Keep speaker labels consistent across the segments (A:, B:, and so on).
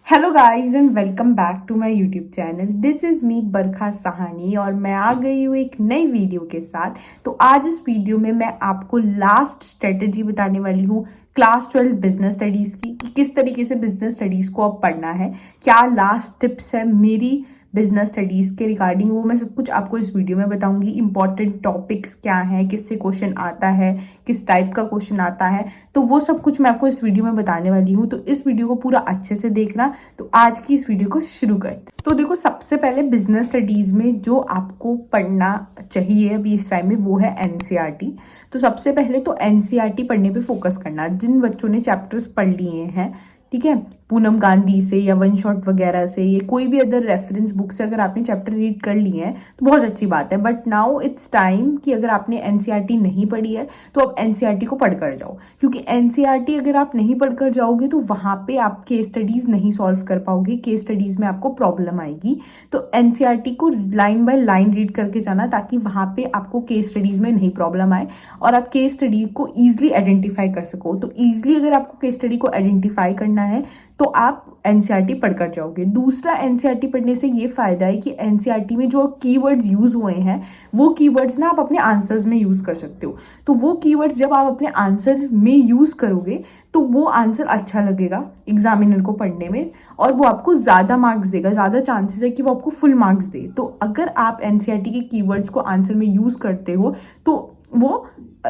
A: Hello guys and welcome back to my YouTube channel. This is me Barkha Sahni और मैं आ गई हूँ एक नई वीडियो के साथ। तो आज इस वीडियो में मैं आपको लास्ट स्ट्रेटजी बताने वाली हूँ क्लास 12 बिजनेस स्टडीज़ की कि किस तरीके से बिजनेस स्टडीज़ को अब पढ़ना है, क्या लास्ट टिप्स है मेरी बिजनेस स्टडीज़ के रिगार्डिंग, वो मैं सब कुछ आपको इस वीडियो में बताऊंगी। इंपॉर्टेंट टॉपिक्स क्या हैं, किससे क्वेश्चन आता है, किस टाइप का क्वेश्चन आता है, तो वो सब कुछ मैं आपको इस वीडियो में बताने वाली हूँ। तो इस वीडियो को पूरा अच्छे से देखना। तो आज की इस वीडियो को शुरू करते। तो देखो, सबसे पहले बिजनेस स्टडीज में जो आपको पढ़ना चाहिए अभी इस टाइम में वो है एनसीईआरटी। तो सबसे पहले तो एनसीईआरटी पढ़ने पे फोकस करना। जिन बच्चों ने चैप्टर्स पढ़ लिए हैं, ठीक है, पूनम गांधी से या वन शॉट वगैरह से, ये कोई भी अदर रेफरेंस बुक से अगर आपने चैप्टर रीड कर लिए हैं तो बहुत अच्छी बात है। बट नाउ इट्स टाइम कि अगर आपने एनसीईआरटी नहीं पढ़ी है तो अब एनसीईआरटी को पढ़ कर जाओ, क्योंकि एनसीईआरटी अगर आप नहीं पढ़ कर जाओगे तो वहां पे आप केस स्टडीज नहीं सॉल्व कर पाओगे, केस स्टडीज में आपको प्रॉब्लम आएगी। तो एनसीईआरटी को लाइन बाय लाइन रीड करके जाना ताकि वहां पे आपको केस स्टडीज में नहीं प्रॉब्लम आए और आप केस स्टडी को ईजिली आइडेंटिफाई कर सको। तो ईजिली अगर आपको केस स्टडी को आइडेंटिफाई करना है तो आप एनसीईआरटी पढ़कर जाओगे। दूसरा, एनसीईआरटी पढ़ने से ये फायदा है कि एनसीईआरटी में जो कीवर्ड्स यूज हुए हैं वो कीवर्ड्स ना आप अपने आंसर्स में यूज कर सकते हो। तो वो कीवर्ड्स जब आप अपने आंसर में यूज करोगे तो वो आंसर अच्छा लगेगा एग्जामिनर को पढ़ने में और वो आपको ज्यादा मार्क्स देगा, ज्यादा चांसेस है कि वो आपको फुल मार्क्स दे। तो अगर आप एनसीईआरटी के कीवर्ड्स को आंसर में यूज करते हो तो वो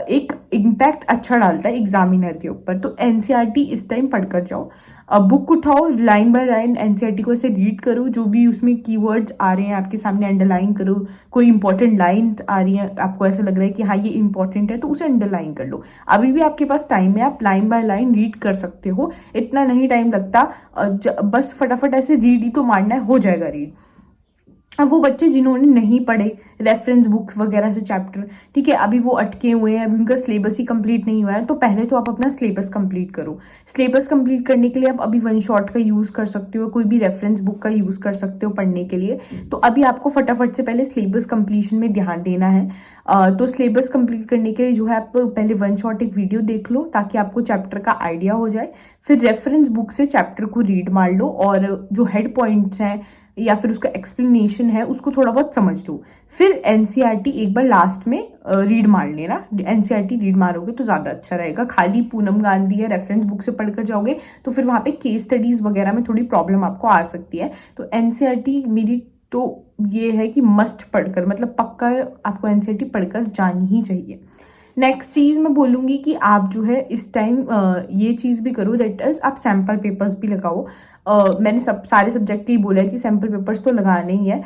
A: एक इम्पैक्ट अच्छा डालता है एग्जामिनर के ऊपर। तो एनसीईआरटी इस टाइम पढ़कर जाओ। अब बुक उठाओ, लाइन बाय लाइन एनसीईआरटी को ऐसे रीड करो, जो भी उसमें कीवर्ड्स आ रहे हैं आपके सामने अंडरलाइन करो। कोई इंपॉर्टेंट लाइन आ रही है, आपको ऐसा लग रहा है कि हाँ ये इंपॉर्टेंट है, तो उसे अंडरलाइन कर लो। अभी भी आपके पास टाइम है, आप लाइन बाय लाइन रीड कर सकते हो, इतना नहीं टाइम लगता। बस फटाफट ऐसे रीड ही तो मारना है, हो जाएगा रीड। अब वो बच्चे जिन्होंने नहीं पढ़े रेफरेंस बुक्स वगैरह से चैप्टर, ठीक है, अभी वो अटके हुए हैं, अभी उनका सिलेबस ही कंप्लीट नहीं हुआ है, तो पहले तो आप अपना सिलेबस कंप्लीट करो। सिलेबस कंप्लीट करने के लिए आप अभी वन शॉट का यूज कर सकते हो, कोई भी रेफरेंस बुक का यूज कर सकते हो पढ़ने के लिए। तो अभी आपको फटाफट से पहले सिलेबस कंप्लीशन में ध्यान देना है। तो सिलेबस कंप्लीट करने के लिए जो है आप पहले वन शॉट एक वीडियो देख लो ताकि आपको चैप्टर का आइडिया हो जाए। फिर रेफरेंस बुक से चैप्टर को रीड मार लो और जो हेड पॉइंट्स हैं या फिर उसका एक्सप्लेनेशन है उसको थोड़ा बहुत समझ लो। फिर एनसीईआरटी एक बार लास्ट में रीड मार लेना। एनसीईआरटी रीड मारोगे तो ज्यादा अच्छा रहेगा। खाली पूनम गांधी या रेफरेंस बुक से पढ़कर जाओगे तो फिर वहां पे केस स्टडीज वगैरह में थोड़ी प्रॉब्लम आपको आ सकती है। तो एनसीईआरटी मेरी तो ये है कि मस्ट पढ़कर, मतलब पक्का आपको एनसीईआरटी पढ़कर जानी ही चाहिए। नेक्स्ट चीज मैं बोलूंगी कि आप जो है इस टाइम ये चीज भी करो, दैट इज आप सैम्पल पेपर्स भी लगाओ। मैंने सब सारे सब्जेक्ट के ही बोला है कि सैम्पल पेपर्स तो लगाने ही है,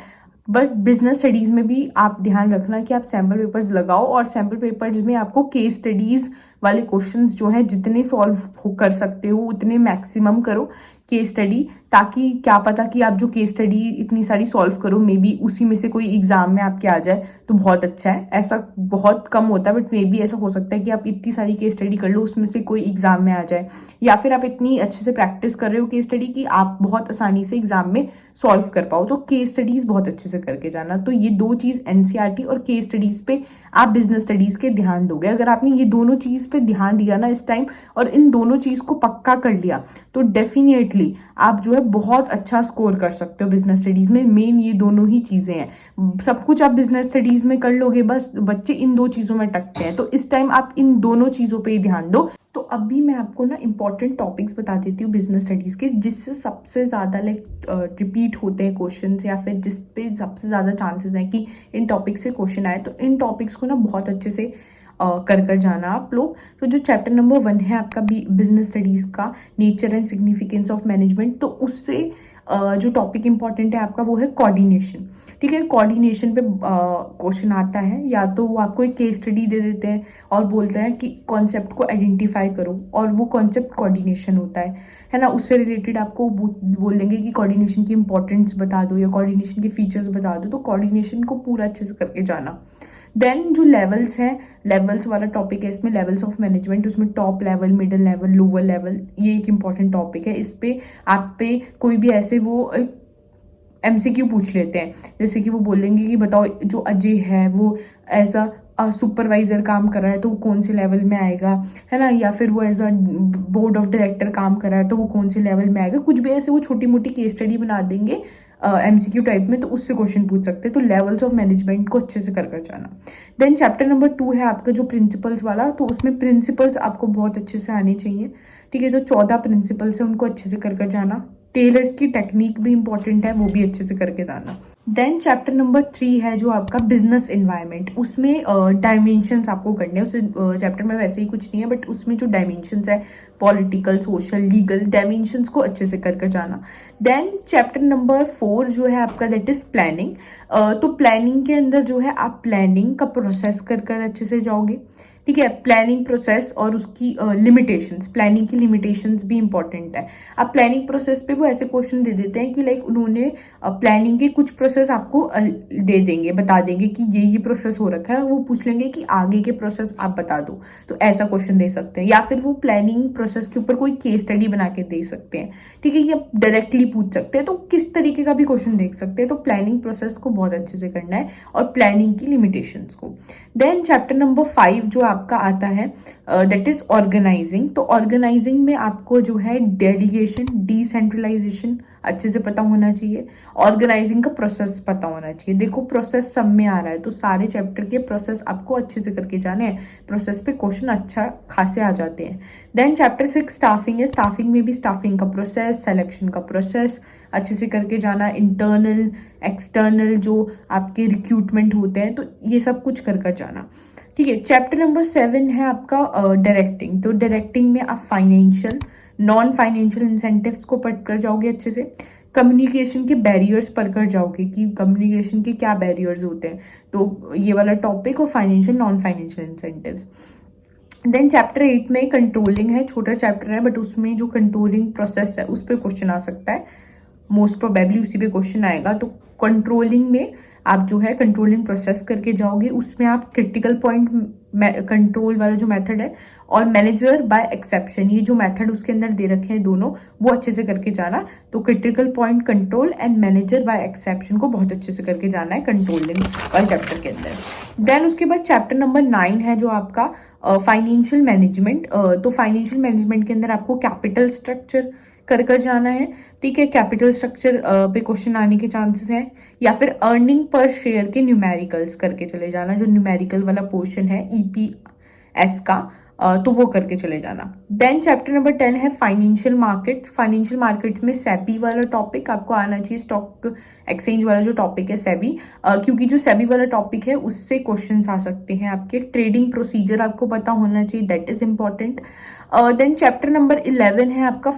A: बट बिजनेस स्टडीज में भी आप ध्यान रखना कि आप सैम्पल पेपर्स लगाओ और सैम्पल पेपर्स में आपको केस स्टडीज वाले क्वेश्चंस जो है जितने सॉल्व कर सकते हो उतने मैक्सिमम करो केस स्टडी, ताकि क्या पता कि आप जो केस स्टडी इतनी सारी सॉल्व करो मे बी उसी में से कोई एग्जाम में आपके आ जाए तो बहुत अच्छा है। ऐसा बहुत कम होता है बट मे बी ऐसा हो सकता है कि आप इतनी सारी केस स्टडी कर लो उसमें से कोई एग्जाम में आ जाए, या फिर आप इतनी अच्छे से प्रैक्टिस कर रहे हो केस स्टडी की आप बहुत आसानी से एग्जाम में सॉल्व कर पाओ। तो केस स्टडीज बहुत अच्छे से करके जाना। तो ये दो चीज एनसीईआरटी और केस स्टडीज पे आप बिजनेस स्टडीज के ध्यान दोगे। अगर आपने ये दोनों चीज पे ध्यान दिया ना इस टाइम और इन दोनों चीज को पक्का कर लिया तो डेफिनेटली आप जो है बहुत अच्छा स्कोर कर सकते हो बिजनेस स्टडीज में। मेन ये दोनों ही चीजें हैं। सब कुछ आप बिजनेस स्टडीज में कर लोगे, बस बच्चे इन दो चीजों में टकते हैं। तो इस टाइम आप इन दोनों चीजों पे ही ध्यान दो। तो अभी मैं आपको ना इंपॉर्टेंट टॉपिक्स बता देती हूँ बिजनेस स्टडीज के, जिससे सबसे ज्यादा रिपीट होते हैं क्वेश्चन या फिर जिस पे सबसे ज्यादा चांसेस हैं कि इन टॉपिक से क्वेश्चन आए। तो इन टॉपिक्स को ना बहुत अच्छे से कर जाना आप लोग। तो जो चैप्टर नंबर 1 है आपका बिजनेस स्टडीज का, nature and significance of management, तो उससे जो टॉपिक इंपॉर्टेंट है आपका वो है कोऑर्डिनेशन। ठीक है, कोऑर्डिनेशन पे क्वेश्चन आता है, या तो वो आपको एक केस स्टडी दे देते हैं और बोलते हैं कि कॉन्सेप्ट को आइडेंटिफाई करो और वो कॉन्सेप्ट कोऑर्डिनेशन होता है ना। उससे रिलेटेड आपको बोल देंगे कि कोऑर्डिनेशन की इंपॉर्टेंस बता दो या कोऑर्डिनेशन के फीचर्स बता दो। तो कोऑर्डिनेशन को पूरा अच्छे से करके जाना। देन जो लेवल्स हैं, लेवल्स वाला टॉपिक है इसमें, लेवल्स ऑफ मैनेजमेंट, उसमें top level, middle level, lower level, ये एक इंपॉर्टेंट टॉपिक है। इस पे आप पे कोई भी ऐसे वो एमसीक्यू पूछ लेते हैं, जैसे कि वो बोलेंगे कि बताओ जो अजय है वो एज अ सुपरवाइजर काम कर रहा है तो वो कौन से लेवल में आएगा, है ना, या फिर वो as a board of director काम कर रहा है तो वो कौन से लेवल में आएगा, कुछ भी ऐसे वो छोटी मोटी केस स्टडी बना देंगे एमसीक्यू टाइप में, तो उससे क्वेश्चन पूछ सकते हैं। तो लेवल्स ऑफ मैनेजमेंट को अच्छे से कर जाना। देन चैप्टर नंबर 2 है आपका जो प्रिंसिपल्स वाला, तो उसमें प्रिंसिपल्स आपको बहुत अच्छे से आने चाहिए, ठीक है। जो 14 प्रिंसिपल्स है उनको अच्छे से कर जाना। टेलर्स की टेक्निक भी इंपॉर्टेंट है, वो भी अच्छे से करके जाना। देन चैप्टर नंबर 3 है जो आपका बिजनेस एनवायरनमेंट, उसमें डायमेंशंस आपको करने हैं। उस चैप्टर में वैसे ही कुछ नहीं है, बट उसमें जो डायमेंशंस है पॉलिटिकल, सोशल, लीगल, डायमेंशंस को अच्छे से कर जाना। देन चैप्टर नंबर 4 जो है आपका दैट इज प्लानिंग। तो प्लानिंग के अंदर जो है आप प्लानिंग का प्रोसेस कर अच्छे से जाओगे, ठीक है। प्लानिंग प्रोसेस और उसकी लिमिटेशंस, प्लानिंग की लिमिटेशंस भी इंपॉर्टेंट है। अब प्लानिंग प्रोसेस पे वो ऐसे क्वेश्चन दे देते हैं कि लाइक उन्होंने प्लानिंग के कुछ प्रोसेस आपको दे देंगे, बता देंगे कि ये प्रोसेस हो रखा है, वो पूछ लेंगे कि आगे के प्रोसेस आप बता दो, तो ऐसा क्वेश्चन दे सकते हैं। या फिर वो प्लानिंग प्रोसेस के ऊपर कोई केस स्टडी बना के दे सकते हैं, ठीक है। ये डायरेक्टली पूछ सकते हैं, तो किस तरीके का भी क्वेश्चन देख सकते हैं। तो प्लानिंग प्रोसेस को बहुत अच्छे से करना है और प्लानिंग की लिमिटेशंस को। देन चैप्टर नंबर 5 जो आपका आता है दैट इज ऑर्गेनाइजिंग। तो ऑर्गेनाइजिंग में आपको जो है डेलीगेशन, डिसेंट्रलाइजेशन अच्छे से पता होना चाहिए। ऑर्गेनाइजिंग का प्रोसेस पता होना चाहिए। देखो प्रोसेस सब में आ रहा है, तो सारे चैप्टर के प्रोसेस आपको अच्छे से करके जाने हैं। प्रोसेस पे क्वेश्चन अच्छा खासे आ जाते हैं। देन चैप्टर 6 स्टाफिंग है। स्टाफिंग में भी स्टाफिंग का प्रोसेस, सिलेक्शन का प्रोसेस अच्छे से करके जाना। इंटरनल, एक्सटर्नल जो आपके रिक्रूटमेंट होते हैं, तो ये सब कुछ कर जाना, ठीक है। चैप्टर नंबर 7 है आपका डायरेक्टिंग। तो डायरेक्टिंग में आप फाइनेंशियल, नॉन फाइनेंशियल इंसेंटिव्स को पढ़कर जाओगे अच्छे से। कम्युनिकेशन के बैरियर्स पढ़कर जाओगे कि कम्युनिकेशन के क्या बैरियर्स होते हैं, तो ये वाला टॉपिक, और financial, non financial incentives. Then chapter 8 में कंट्रोलिंग है, छोटा चैप्टर है, बट उसमें जो कंट्रोलिंग प्रोसेस है उस पर क्वेश्चन आ सकता है, मोस्ट प्रोबेबली उसी पे क्वेश्चन आएगा। तो कंट्रोलिंग में आप जो है कंट्रोलिंग प्रोसेस करके जाओगे, उसमें आप क्रिटिकल पॉइंट कंट्रोल वाला जो मेथड है और मैनेजर बाय एक्सेप्शन, ये जो मेथड उसके अंदर दे रखे हैं दोनों, वो अच्छे से करके जाना। तो critical point control and manager by exception को बहुत अच्छे से करके जाना है कंट्रोलिंग वाले चैप्टर के अंदर। देन उसके बाद चैप्टर नंबर 9 है जो आपका फाइनेंशियल मैनेजमेंट। तो फाइनेंशियल मैनेजमेंट के अंदर आपको कैपिटल स्ट्रक्चर कर जाना है, ठीक है। कैपिटल स्ट्रक्चर पे क्वेश्चन आने के चांसेस हैं, या फिर अर्निंग पर शेयर के न्यूमेरिकल्स करके चले जाना, जो न्यूमेरिकल वाला पोर्शन है ईपीएस का, तो वो करके चले जाना। देन चैप्टर नंबर 10 है फाइनेंशियल मार्केट्स। फाइनेंशियल मार्केट्स में सेबी वाला टॉपिक आपको आना चाहिए, स्टॉक एक्सचेंज वाला जो टॉपिक है सेबी, क्योंकि जो सेबी वाला टॉपिक है उससे क्वेश्चंस आ सकते हैं आपके। ट्रेडिंग प्रोसीजर आपको पता होना चाहिए, that is important. Then chapter number 11 है आपका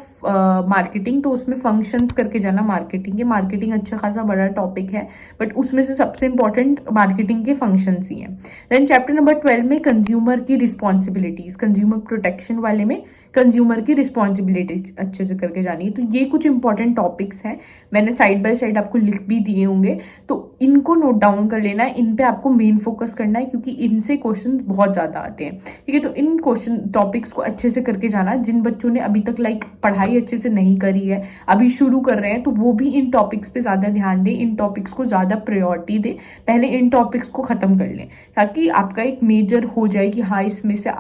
A: मार्केटिंग। तो उसमें फंक्शंस करके जाना मार्केटिंग के। मार्केटिंग अच्छा खासा बड़ा टॉपिक है, बट उसमें से सबसे इंपॉर्टेंट मार्केटिंग के फंक्शंस ही हैं। देन चैप्टर नंबर 12 में कंज्यूमर की रिस्पॉन्सिबिलिटीज, कंज्यूमर प्रोटेक्शन वाले में कंज्यूमर की रिस्पॉन्सिबिलिटी अच्छे से करके जानी है। तो ये कुछ इंपॉर्टेंट टॉपिक्स हैं, मैंने साइड बाय साइड आपको लिख भी दिए होंगे, तो इनको नोट डाउन कर लेना है। इन पे आपको मेन फोकस करना है, क्योंकि इनसे क्वेश्चन बहुत ज्यादा आते हैं, ठीक है। तो इन क्वेश्चन टॉपिक्स को अच्छे से करके जाना। जिन बच्चों ने अभी तक लाइक पढ़ाई अच्छे से नहीं करी है, अभी शुरू कर रहे हैं, तो वो भी इन टॉपिक्स पे ज्यादा ध्यान दें, इन टॉपिक्स को ज्यादा प्रायोरिटी दें, पहले इन टॉपिक्स को खत्म कर लें, ताकि आपका एक मेजर हो जाए कि हाँ इसमें से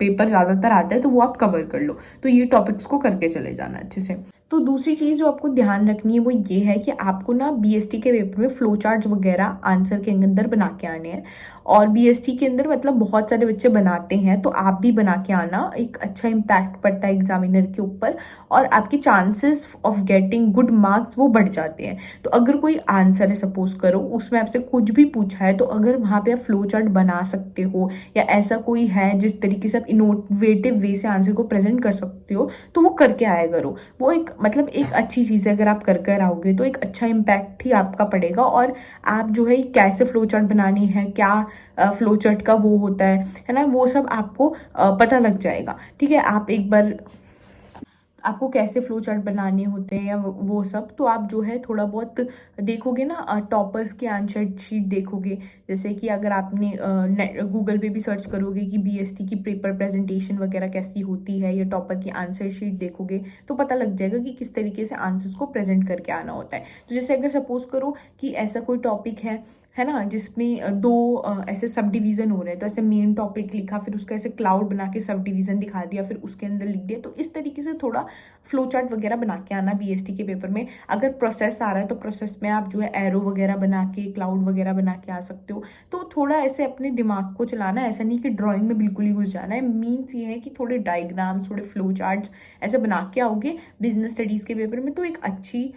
A: पेपर ज्यादातर आता है, तो वो आप कवर कर लो। तो ये टॉपिक्स को करके चले जाना अच्छे से। तो दूसरी चीज जो आपको ध्यान रखनी है वो ये है कि आपको ना बीएसटी के पेपर में फ्लो चार्ट्स वगैरह आंसर के अंदर बना के आने हैं, और बीएसटी के अंदर मतलब बहुत सारे बच्चे बनाते हैं, तो आप भी बना के आना। एक अच्छा इम्पैक्ट पड़ता है एग्जामिनर के ऊपर, और आपके chances of getting good marks वो बढ़ जाते हैं। तो अगर कोई आंसर है, सपोज करो उसमें आपसे कुछ भी पूछा है, तो अगर वहाँ पे आप फ्लो चार्ट बना सकते हो, या ऐसा कोई है जिस तरीके से आप इनोवेटिव वे से आंसर को प्रेजेंट कर सकते हो, तो वो करके आया करो। वो एक मतलब एक अच्छी चीज़ है, अगर आप कर आओगे तो एक अच्छा इम्पैक्ट ही आपका पड़ेगा। और आप जो है कैसे फ्लो चार्ट बनाने हैं, क्या फ्लो चार्ट का वो होता है ना, वो सब आपको पता लग जाएगा, ठीक है। आप एक बार आपको कैसे फ्लो चार्ट बनाने होते हैं या वो सब, तो आप जो है थोड़ा बहुत देखोगे ना, टॉपर्स की आंसर शीट देखोगे। जैसे कि अगर आपने गूगल पे भी सर्च करोगे कि बीएसटी की पेपर प्रेजेंटेशन वगैरह कैसी होती है, या टॉपर की आंसर शीट देखोगे, तो पता लग जाएगा कि किस तरीके से आंसर्स को प्रेजेंट करके आना होता है। तो जैसे अगर सपोज करो कि ऐसा कोई टॉपिक है है ना, जिसमें दो ऐसे सब डिवीज़न हो रहे हैं। तो ऐसे मेन टॉपिक लिखा, फिर उसका ऐसे क्लाउड बना के सब डिवीज़न दिखा दिया, फिर उसके अंदर लिख दिया। तो इस तरीके से थोड़ा फ्लो चार्ट वगैरह बना के आना बीएसटी के पेपर में। अगर प्रोसेस आ रहा है तो प्रोसेस में आप जो है एरो वगैरह बना के, क्लाउड वगैरह बना के आ सकते हो। तो थोड़ा ऐसे अपने दिमाग को चलाना है, ऐसा नहीं कि ड्राइंग में बिल्कुल ही घुस जाना है। मीन्स ये है कि थोड़े डायग्राम्स, थोड़े फ्लो चार्ट्स ऐसे बना के आओगे बिजनेस स्टडीज़ के पेपर में, तो एक अच्छी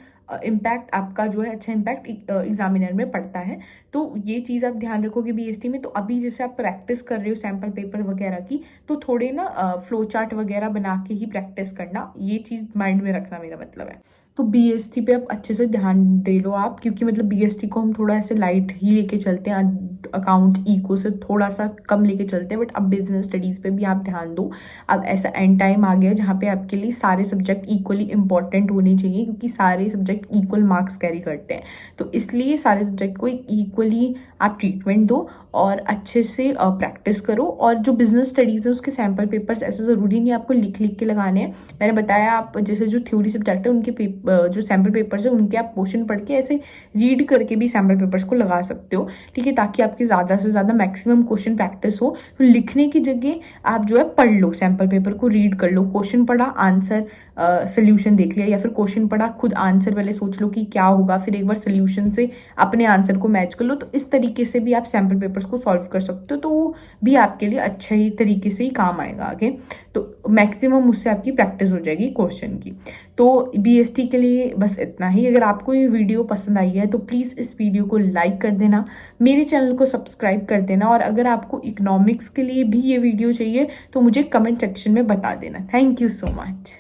A: इम्पैक्ट आपका जो है, अच्छा इम्पैक्ट एग्जामिनर में पड़ता है। तो ये चीज़ आप ध्यान रखोगे बीएसटी में। तो अभी जैसे आप प्रैक्टिस कर रहे हो सैम्पल पेपर वगैरह की, तो थोड़े ना फ्लो चार्ट वगैरह बना के ही प्रैक्टिस करना, ये चीज़ माइंड में रखना, मेरा मतलब है। तो बीएसटी पे आप अच्छे से ध्यान दे लो आप, क्योंकि मतलब बीएसटी को हम थोड़ा ऐसे लाइट ही लेके चलते हैं, अकाउंट इको से थोड़ा सा कम लेके चलते हैं। बट अब बिजनेस स्टडीज़ पे भी आप ध्यान दो। अब ऐसा एंड टाइम आ गया जहाँ पे आपके लिए सारे सब्जेक्ट इक्वली इंपॉर्टेंट होने चाहिए, क्योंकि सारे सब्जेक्ट इक्वल मार्क्स कैरी करते हैं। तो इसलिए सारे सब्जेक्ट को इक्वली आप ट्रीटमेंट दो और अच्छे से प्रैक्टिस करो। और जो बिजनेस स्टडीज़ है उसके सैम्पल पेपर्स ऐसे ज़रूरी नहीं आपको लिख लिख के लगाने हैं। मैंने बताया, आप जैसे जो थ्योरी सब्जेक्ट है उनके जो सैम्पल पेपर्स है उनके आप क्वेश्चन पढ़ के ऐसे रीड करके भी सैम्पल पेपर्स को लगा सकते हो, ठीक है, ताकि आपकी ज़्यादा से ज़्यादा मैक्सिमम क्वेश्चन प्रैक्टिस हो। तो लिखने की जगह आप जो है पढ़ लो, सैम्पल पेपर को रीड कर लो, क्वेश्चन पढ़ा, आंसर सोल्यूशन देख लिया, या फिर क्वेश्चन पढ़ा, खुद आंसर पहले सोच लो कि क्या होगा, फिर एक बार सोल्यूशन से अपने आंसर को मैच कर लो। तो इस तरीके से भी आप सैम्पल पेपर्स को सॉल्व कर सकते हो, तो वो भी आपके लिए अच्छे ही तरीके से ही काम आएगा आगे। तो मैक्सिमम उससे आपकी प्रैक्टिस हो जाएगी क्वेश्चन की। तो बीएसटी के लिए बस इतना ही। अगर आपको ये वीडियो पसंद आई है तो प्लीज़ इस वीडियो को लाइक कर देना, मेरे चैनल को सब्सक्राइब कर देना, और अगर आपको इकोनॉमिक्स के लिए भी ये वीडियो चाहिए तो मुझे कमेंट सेक्शन में बता देना। Thank you so much.